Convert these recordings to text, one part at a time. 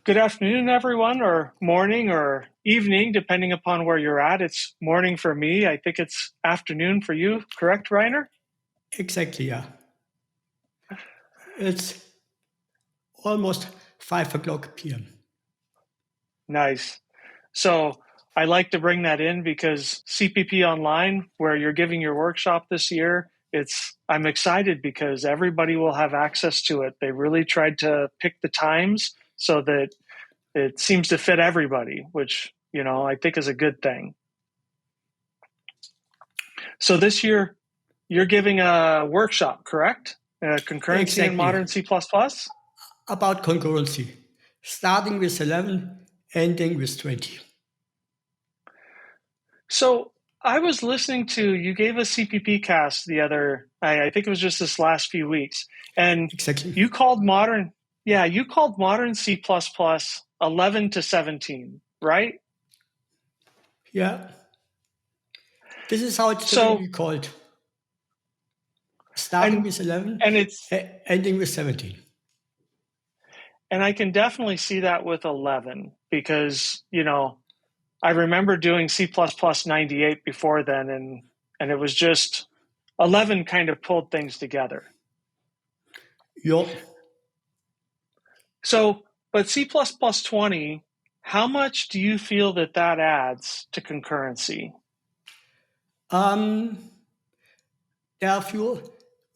Good afternoon, everyone, or morning or evening, depending upon where you're at. It's morning for me. I think it's afternoon for you, correct, Rainer? Exactly, yeah. It's almost 5 o'clock p.m. Nice. So I like to bring that in because CPP Online, where you're giving your workshop this year, I'm excited because everybody will have access to it. They really tried to pick the times so that it seems to fit everybody, which, I think is a good thing. So this year, you're giving a workshop, correct? Concurrency in Modern C++? About concurrency, starting with 11, ending with 20. So I was listening to, you gave a CPP cast I think it was just this last few weeks, and you called Modern C++ 11 to 17, right? Yeah. This is how it's typically called. Starting with 11 and it's ending with 17. And I can definitely see that with 11 because, I remember doing C++ 98 before then, and it was just 11 kind of pulled things together. Yep. So, but C++ 20, how much do you feel that adds to concurrency? There are a few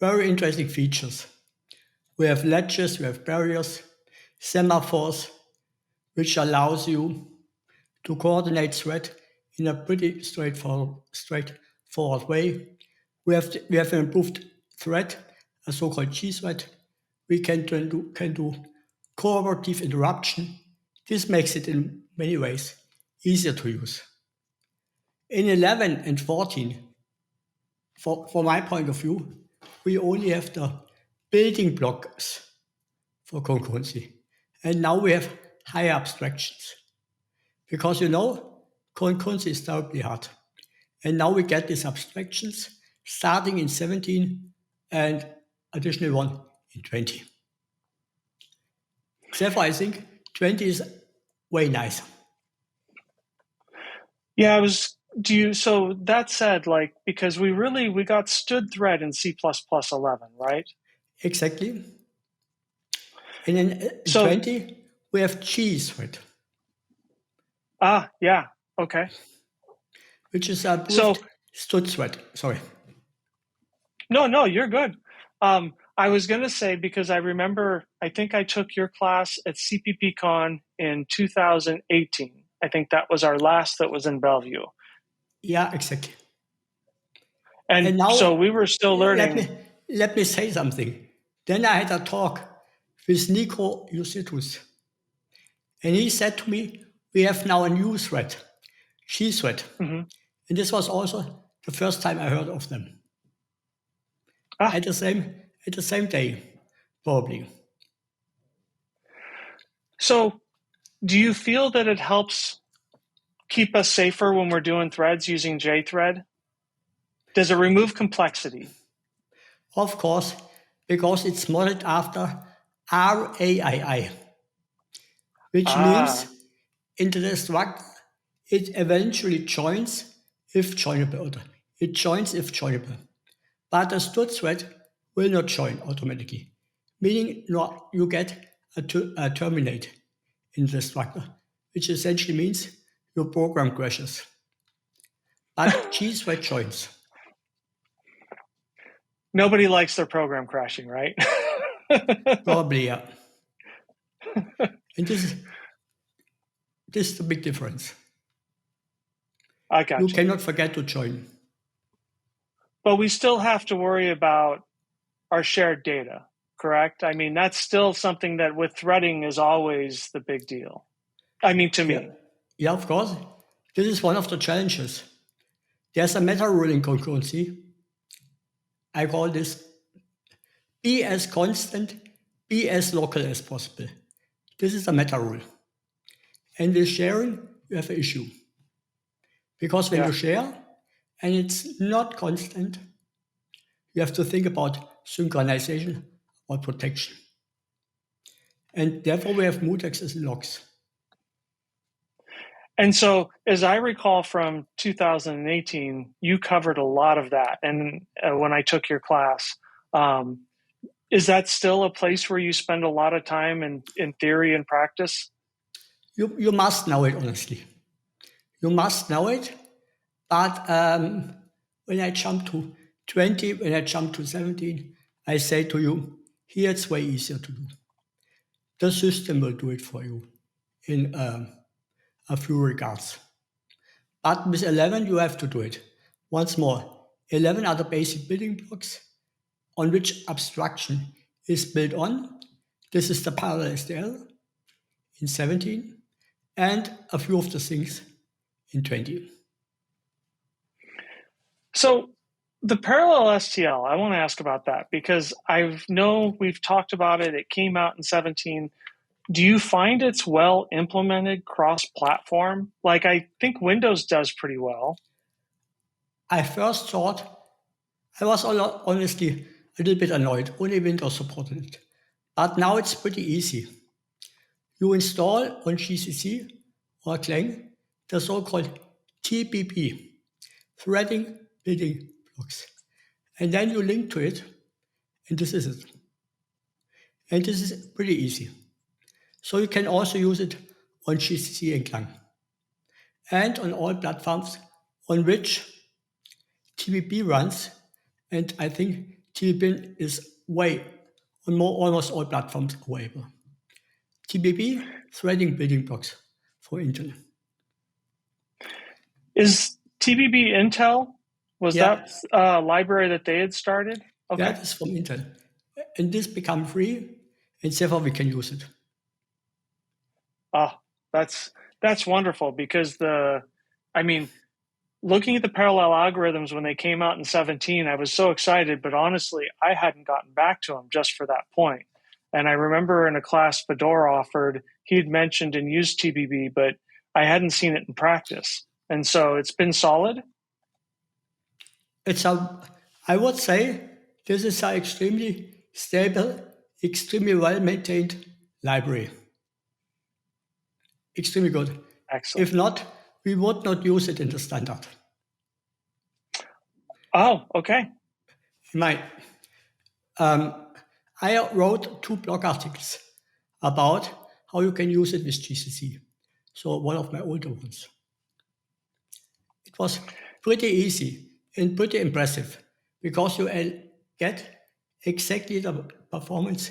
very interesting features. We have latches, we have barriers, semaphores, which allows you to coordinate thread in a pretty straightforward way. We have an improved thread, a so-called jthread. We can do cooperative interruption. This makes it in many ways easier to use. In 11 and 14, from my point of view, we only have the building blocks for concurrency. And now we have higher abstractions. Because concurrency is terribly hard. And now we get these abstractions starting in 17 and additional one in 20. Therefore, I think 20 is way nicer. Yeah, so that said, because we got stood thread in C++ 11, right? Exactly. And in 20, we have jthread. Yeah, okay. Which is a stood thread. Sorry. No, you're good. I was going to say, because I remember, I think I took your class at CPPCon in 2018. I think that was our last that was in Bellevue. Yeah, exactly. And now, so we were still learning. Let me say something. Then I had a talk with Nico Jusitus. And he said to me, we have now a new thread, jthread. Mm-hmm. And this was also the first time I heard of them. At the same day, probably. So do you feel that it helps keep us safer when we're doing threads using jthread? Does it remove complexity? Of course, because it's modeled after RAII, which means in the structure it eventually joins if joinable. It joins if joinable. But a stood thread will not join automatically, meaning you get a terminate in the structure, which essentially means your program crashes. But jthread joins. Nobody likes their program crashing, right? Probably, yeah. And this is the big difference. I got you. You cannot forget to join. But we still have to worry about our shared data, correct? I mean, that's still something that with threading is always the big deal. I mean, to me. Yeah, of course. This is one of the challenges. There's a meta rule in concurrency. I call this be as constant, be as local as possible. This is a meta rule. And with sharing, you have an issue. Because when you share and it's not constant, you have to think about synchronization or protection. And therefore, we have Mutexes and Locks. And so, as I recall from 2018, you covered a lot of that. And when I took your class, is that still a place where you spend a lot of time in theory and practice? You must know it, honestly. You must know it. But when I jump to 20, when I jump to 17, I say to you, here it's way easier to do. The system will do it for you in a few regards. But with 11, you have to do it. Once more, 11 are the basic building blocks on which abstraction is built on. This is the parallel STL in 17, and a few of the things in 20. So the parallel STL, I want to ask about that because I know we've talked about it. It came out in 17. Do you find it's well implemented cross-platform? Like I think Windows does pretty well. I first thought, I was honestly a little bit annoyed, only Windows supported it. But now it's pretty easy. You install on GCC or Clang the so-called TBB, Threading Building Blocks. And then you link to it, and this is it. And this is pretty easy. So you can also use it on GCC and Clang. And on all platforms on which TBB runs, and I think TBB is on almost all platforms available. TBB, Threading Building Blocks for Intel. Is TBB Intel? Was Yeah. that a library that they had started? Okay. That is from Intel. And this become free, and therefore we can use it. Oh, that's wonderful because looking at the parallel algorithms when they came out in 17, I was so excited, but honestly, I hadn't gotten back to them just for that point. And I remember in a class Fedor offered, he'd mentioned and used TBB, but I hadn't seen it in practice. And so it's been solid. I would say this is an extremely stable, extremely well-maintained library. Extremely good. Excellent. If not, we would not use it in the standard. Oh, okay. I wrote 2 blog articles about how you can use it with GCC. So one of my older ones. It was pretty easy and pretty impressive because you get exactly the performance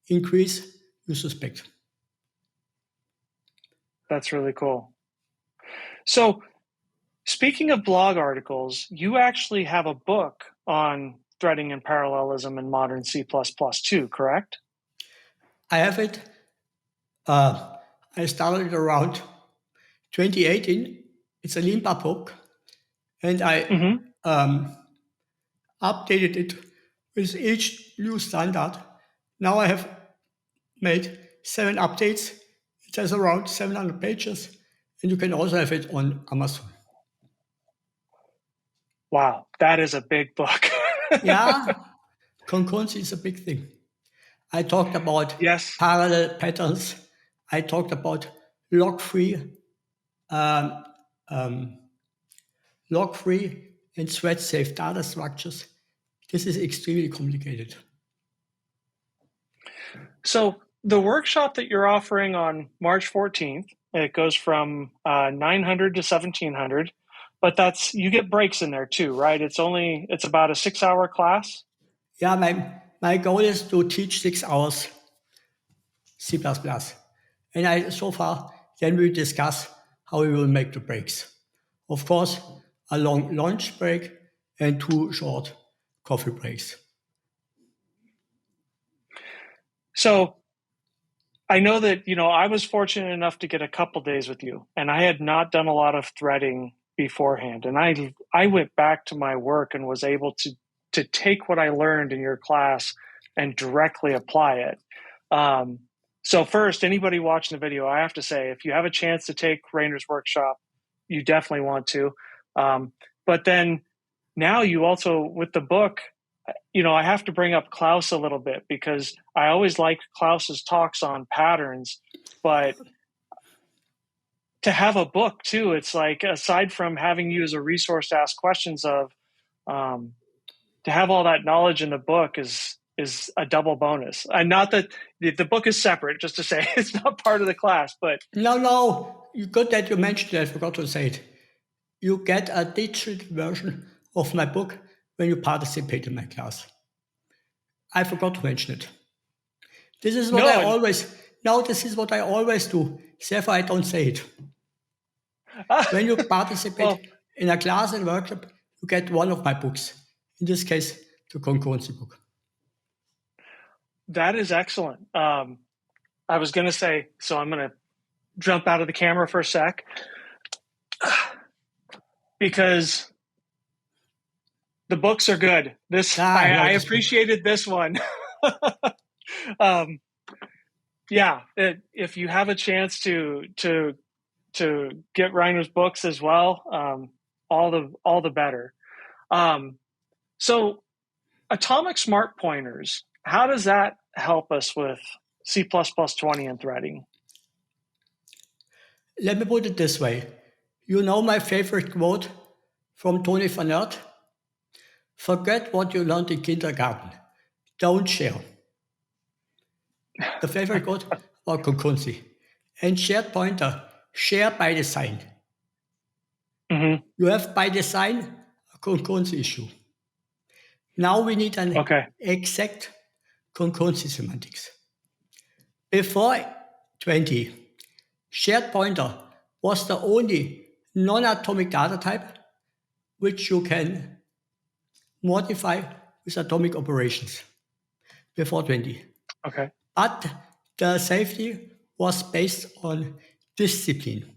increase you suspect. That's really cool. So speaking of blog articles, you actually have a book on threading and parallelism in modern C++ too, correct? I have it. I started around 2018. It's a Limpa book. And I updated it with each new standard. Now I have made 7 updates. It has around 700 pages. And you can also have it on Amazon. Wow, that is a big book. Yeah, concurrency is a big thing. I talked about parallel patterns. I talked about log-free and thread-safe data structures. This is extremely complicated. So the workshop that you're offering on March 14th, it goes from 900 to 1700, but you get breaks in there too, right? It's about a 6-hour class. Yeah, my goal is to teach 6 hours C++. And so far, then we discuss how we will make the breaks. Of course, a long lunch break and 2 short coffee breaks. So I know that, I was fortunate enough to get a couple days with you, and I had not done a lot of threading beforehand. And I went back to my work and was able to take what I learned in your class and directly apply it. So first, anybody watching the video, I have to say, if you have a chance to take Rainer's workshop, you definitely want to. But then now you also, with the book, I have to bring up Klaus a little bit because I always like Klaus's talks on patterns, but to have a book too, it's like, aside from having you as a resource to ask questions of, to have all that knowledge in the book is a double bonus. And not that the book is separate, just to say it's not part of the class, but No, good that you mentioned it. I forgot to say it. You get a digital version of my book when you participate in my class. I forgot to mention it. This is what this is what I always do. Therefore, I don't say it. When you participate in a class and workshop, you get one of my books. In this case, the concurrency book. That is excellent. I was going to say, so I'm going to jump out of the camera for a sec because the books are good. I appreciated this one. If you have a chance to get Reiner's books as well, all the better. So atomic smart pointers, how does that help us with C++20 and threading? Let me put it this way. You know my favorite quote from Tony van Aert? Forget what you learned in kindergarten. Don't share. The favorite quote about concurrency. And shared pointer, share by design. Mm-hmm. You have by design a concurrency issue. Now we need an exact concurrency semantics. Before 20, shared pointer was the only non-atomic data type which you can modify with atomic operations before 20. Okay. But the safety was based on discipline.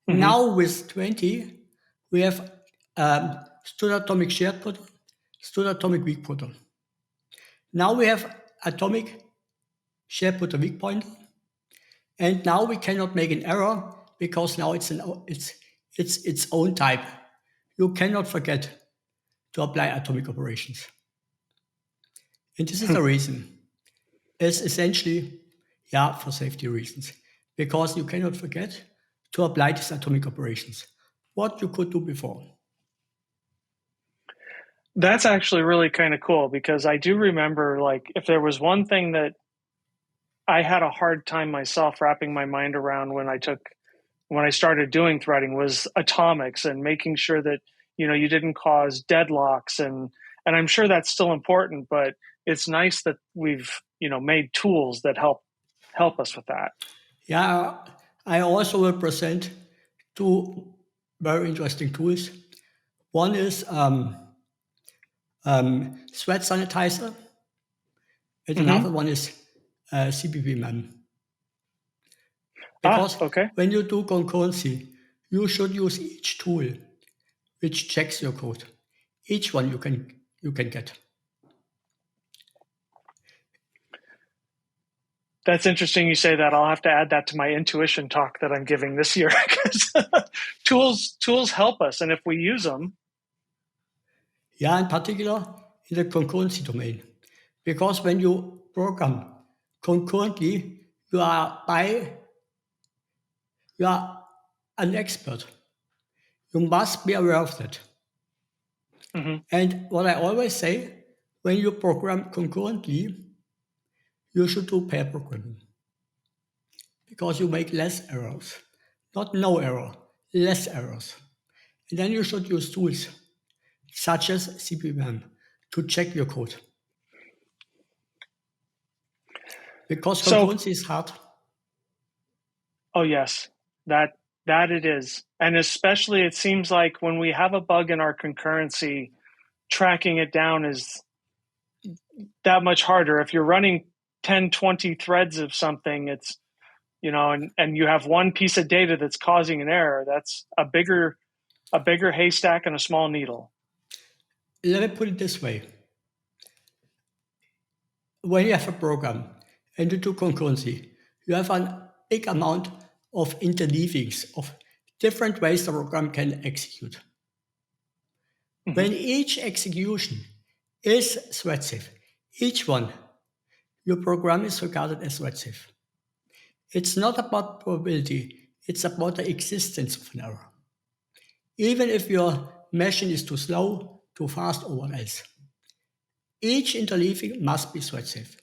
Mm-hmm. Now with 20, we have stood atomic shared pointer, stood atomic weak pointer. Now we have atomic shared pointer weak pointer, and now we cannot make an error because now it's its own type. You cannot forget to apply atomic operations. And this is the reason. It's essentially, for safety reasons, because you cannot forget to apply these atomic operations, what you could do before. That's actually really kind of cool because I do remember, like, if there was one thing that I had a hard time myself wrapping my mind around when I started doing threading was atomics and making sure that, you didn't cause deadlocks. And I'm sure that's still important, but it's nice that we've, made tools that help us with that. Yeah, I also will present two very interesting tools. One is thread sanitizer, and another one is cpp mem. Because when you do concurrency, you should use each tool which checks your code. Each one you can get. That's interesting you say that. I'll have to add that to my intuition talk that I'm giving this year because tools help us, and if we use them. Yeah, in particular in the concurrency domain. Because when you program concurrently, you are an expert. You must be aware of that. Mm-hmm. And what I always say, when you program concurrently, you should do pair programming. Because you make less errors. Not no error, less errors. And then you should use tools such as cpp to check your code. Because concurrency is hard. Oh yes, that it is. And especially it seems like when we have a bug in our concurrency, tracking it down is that much harder. If you're running 10, 20 threads of something, it's, and you have one piece of data that's causing an error, that's a bigger haystack and a small needle. Let me put it this way. When you have a program and you do concurrency, you have a big amount of interleavings, of different ways the program can execute. Mm-hmm. When each execution is thread safe. Each one, your program is regarded as thread safe. It's not about probability, it's about the existence of an error. Even if your machine is too slow, too fast, or what else. Each interleaving must be thread safe.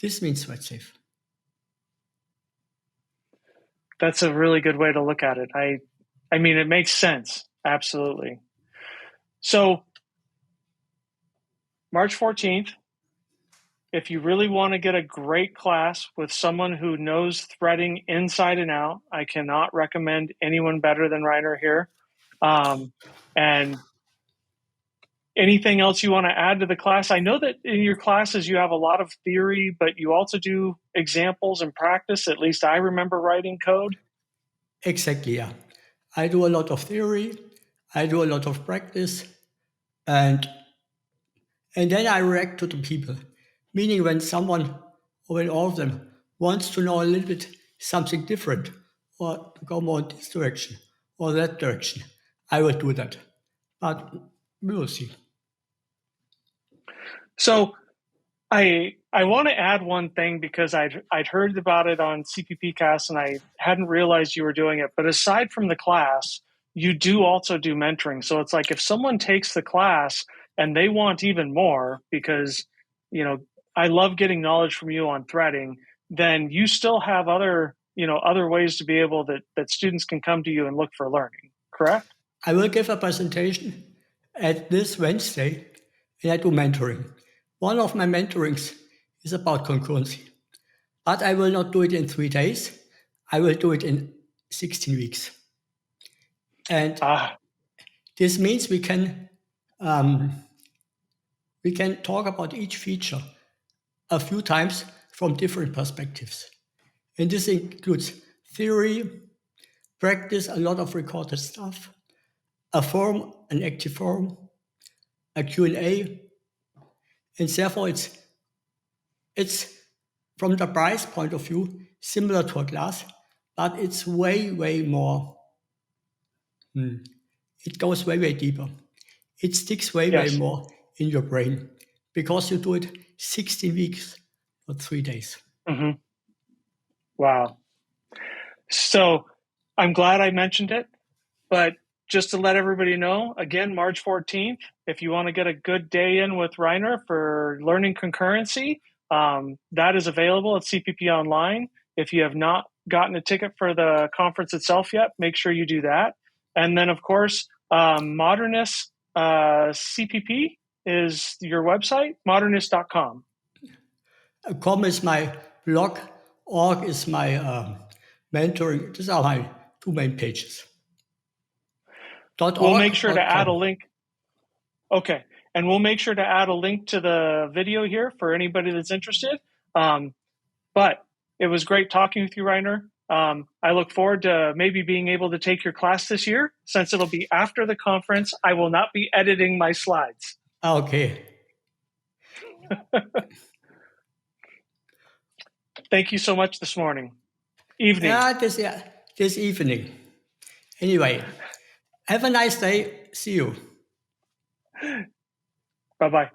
This means thread safe. That's a really good way to look at it. I mean, it makes sense. Absolutely. So March 14th, if you really want to get a great class with someone who knows threading inside and out, I cannot recommend anyone better than Rainer here. And anything else you want to add to the class? I know that in your classes you have a lot of theory, but you also do examples and practice. At least I remember writing code. Exactly, yeah. I do a lot of theory, I do a lot of practice, and then I react to the people. Meaning when someone, or when all of them, wants to know a little bit something different, or to go more in this direction, or that direction, I will do that. But we will see. So I want to add one thing because I'd heard about it on CPPcast and I hadn't realized you were doing it. But aside from the class, you do also do mentoring. So it's like if someone takes the class and they want even more, because I love getting knowledge from you on threading, then you still have other ways to be able that students can come to you and look for learning. Correct? I will give a presentation at this Wednesday, and I do mentoring. One of my mentorings is about concurrency, but I will not do it in 3 days. I will do it in 16 weeks. And this means we can talk about each feature a few times from different perspectives. And this includes theory, practice, a lot of recorded stuff, a forum, an active forum, a Q&A, and therefore it's from the price point of view similar to a class, but it's way, way more. It goes way, way deeper. It sticks way, way more in your brain because you do it 16 weeks, not 3 days. Mm-hmm. Wow. So I'm glad I mentioned it, but just to let everybody know, again, March 14th, if you want to get a good day in with Rainer for learning concurrency, that is available at CPP Online. If you have not gotten a ticket for the conference itself yet, make sure you do that. And then, of course, Modernes Cpp is your website, modernes.com. Com is my blog, org is my mentoring. These are my 2 main pages. We'll make sure to add a link. Okay. And we'll make sure to add a link to the video here for anybody that's interested. But it was great talking with you, Rainer. I look forward to maybe being able to take your class this year. Since it'll be after the conference, I will not be editing my slides. Okay. Thank you so much this morning. Evening. This evening. Anyway, have a nice day. See you. Bye-bye.